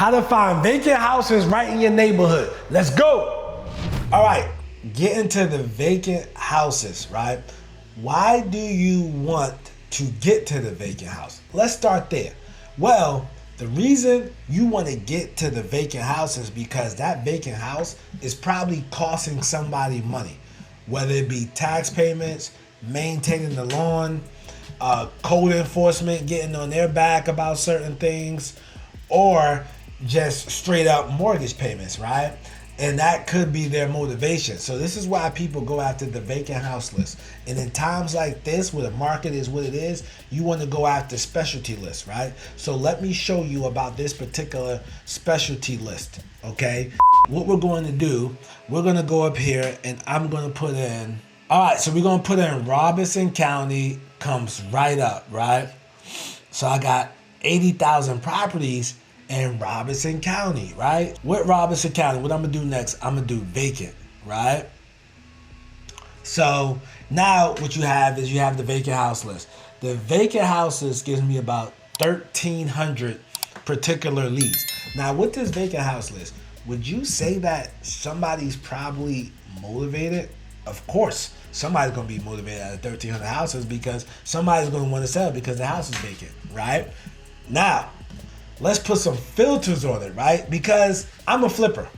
How to find vacant houses right in your neighborhood. Let's go. All right, get into the vacant houses, right? Why do you want to get to the vacant house? Let's start there. Well, the reason you want to get to the vacant house is because that vacant house is probably costing somebody money, whether it be tax payments, maintaining the lawn, code enforcement getting on their back about certain things, or just straight up mortgage payments, right? And that could be their motivation. So this is why people go after the vacant house list. And in times like this, where the market is what it is, you want to go after specialty lists, right? So let me show you about this particular specialty list, okay? What we're going to do, we're going to go up here and I'm going to put in, all right, so we're going to put in Robinson County, comes right up, right? So I got 80,000 properties in Robinson County, right? With Robinson County, what I'm gonna do next, I'm gonna do vacant, right? So now what you have is you have the vacant house list. The vacant houses gives me about 1,300 particular leads. Now with this vacant house list, would you say that somebody's probably motivated? Of course, somebody's gonna be motivated out of 1,300 houses because somebody's gonna wanna sell because the house is vacant, right? Now, let's put some filters on it, right? Because I'm a flipper.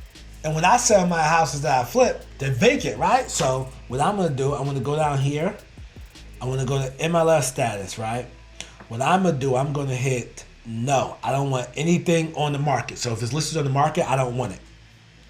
And when I sell my houses that I flip, they're vacant, right? So what I'm gonna do, I'm gonna go down here. I'm gonna go to MLS status, right? What I'm gonna do, I'm gonna hit no. I don't want anything on the market. So if it's listed on the market, I don't want it,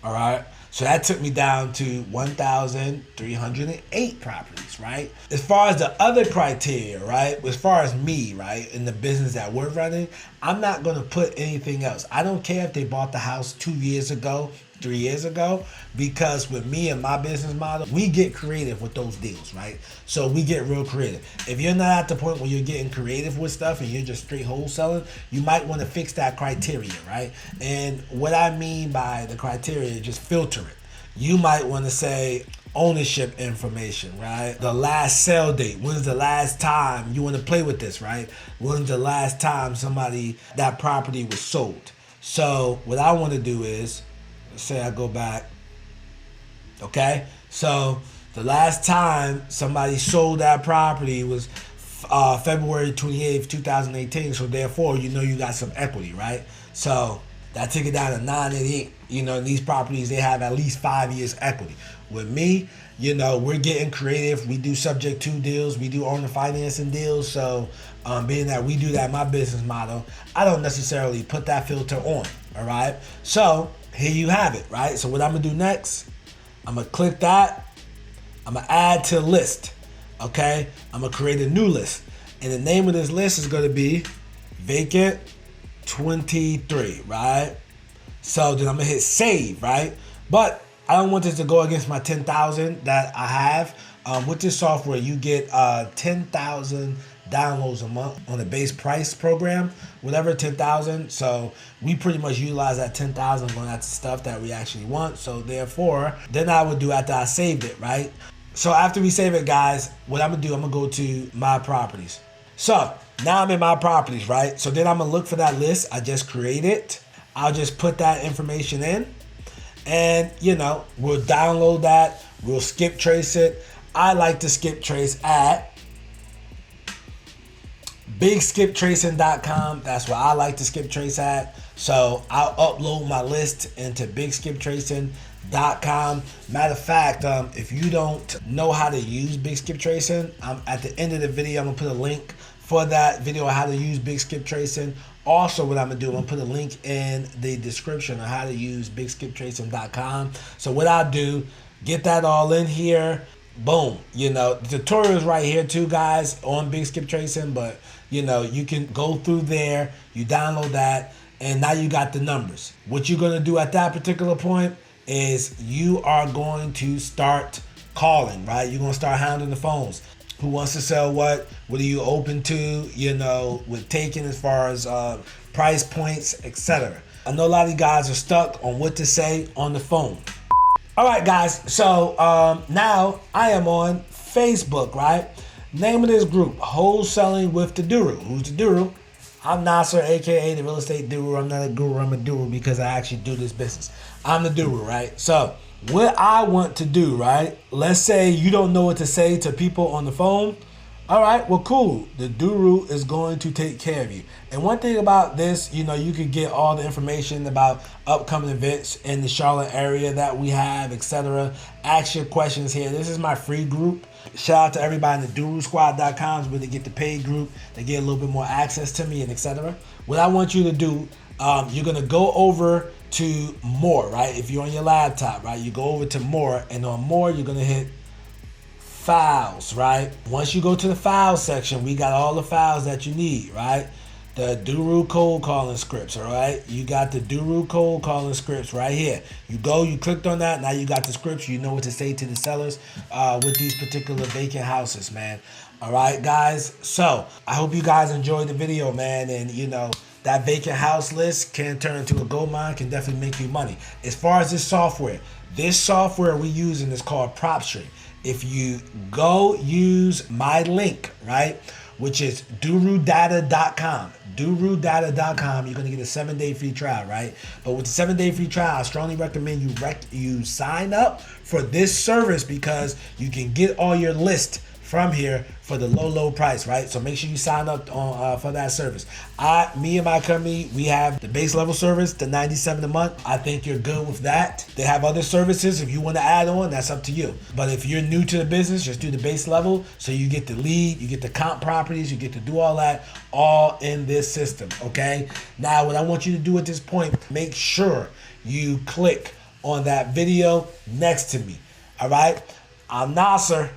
all right? So that took me down to 1,308 properties, right? As far as the other criteria, right? As far as me, right? In the business that we're running, I'm not gonna put anything else. I don't care if they bought the house 2 years ago, 3 years ago, because with me and my business model, we get creative with those deals, right? So we get real creative. If you're not at the point where you're getting creative with stuff and you're just straight wholesaling, you might want to fix that criteria, right? And what I mean by the criteria is just filter it. You might want to say ownership information, right? The last sale date. When's the last time you want to play with this, right? When's the last time that property was sold? So what I want to do is, let's say I go back, okay? So the last time somebody sold that property was February 28th, 2018. So therefore, you know you got some equity, right? So that took it down to 988. You know, these properties, they have at least 5 years equity. With me, you know, we're getting creative. We do subject to deals. We do owner financing deals. So being that we do that in my business model, I don't necessarily put that filter on, all right? So here you have it, right? So what I'm gonna do next, I'm gonna click that. I'm gonna add to list, okay? I'm gonna create a new list. And the name of this list is gonna be Vacant 23, right? So then I'm gonna hit save, right? But I don't want this to go against my 10,000 that I have. With this software, you get 10,000 downloads a month on the base price program, whatever, 10,000. So we pretty much utilize that 10,000 going after stuff that we actually want. So therefore, then I would do after I saved it, right? So after we save it, guys, what I'm gonna do, I'm gonna go to my properties. So now I'm in my properties, right? So then I'm gonna look for that list I just created. I'll just put that information in and, you know, we'll download that. We'll skip trace it. I like to skip trace at bigskiptracing.com. That's where I like to skip trace at. So I'll upload my list into bigskiptracing.com. Matter of fact, if you don't know how to use Big Skip Tracing, at the end of the video, I'm gonna put a link for that video on how to use Big Skip Tracing. Also, what I'm gonna do, I'm gonna put a link in the description on how to use bigskiptracing.com. So what I'll do, get that all in here. Boom. You know, the tutorial is right here too, guys, on Big Skip Tracing, but you know, you can go through there, you download that, and now you got the numbers. What you're gonna do at that particular point is you are going to start calling, right? You're gonna start hounding the phones. Who wants to sell what? What are you open to, you know, with taking as far as price points, etc. I know a lot of you guys are stuck on what to say on the phone. All right, guys, so now I am on Facebook, right? Name of this group, Wholesaling with the Duru. Who's the Duru? I'm Nasser, aka the real estate guru. I'm not a guru, I'm a doer because I actually do this business. I'm the doer, right? So what I want to do, right? Let's say you don't know what to say to people on the phone. All right, well, cool. The guru is going to take care of you. And one thing about this, you know, you can get all the information about upcoming events in the Charlotte area that we have, etc. Ask your questions here. This is my free group. Shout out to everybody in the DuruSquad.com where they get the paid group. They get a little bit more access to me and etc. What I want you to do, you're going to go over to more, right? If you're on your laptop, right? You go over to more, and on more, you're going to hit files, right? Once you go to the files section, we got all the files that you need, right? The Duru cold calling scripts, all right? You got the Duru cold calling scripts right here. You go, you clicked on that, now you got the scripts. You know what to say to the sellers with these particular vacant houses, man. All right, guys? So I hope you guys enjoyed the video, man. And, you know, that vacant house list can turn into a gold mine, can definitely make you money. As far as this software we using is called PropStream. If you go use my link, right, which is durudata.com, durudata.com, you're going to get a 7-day free trial, right? But with the 7-day free trial, I strongly recommend you sign up for this service because you can get all your list from here for the low price, right? So make sure you sign up on for that service. Me and my company, we have the base level service, the $97 a month. I think you're good with that. They have other services. If you want to add on, that's up to you. But if you're new to the business, just do the base level so you get the lead, you get the comp properties, you get to do all that all in this system, okay? Now, what I want you to do at this point, make sure you click on that video next to me, all right? I'm Nasser,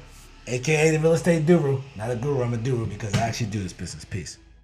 aka the real estate guru. Not a guru, I'm a doer because I actually do this business. Peace.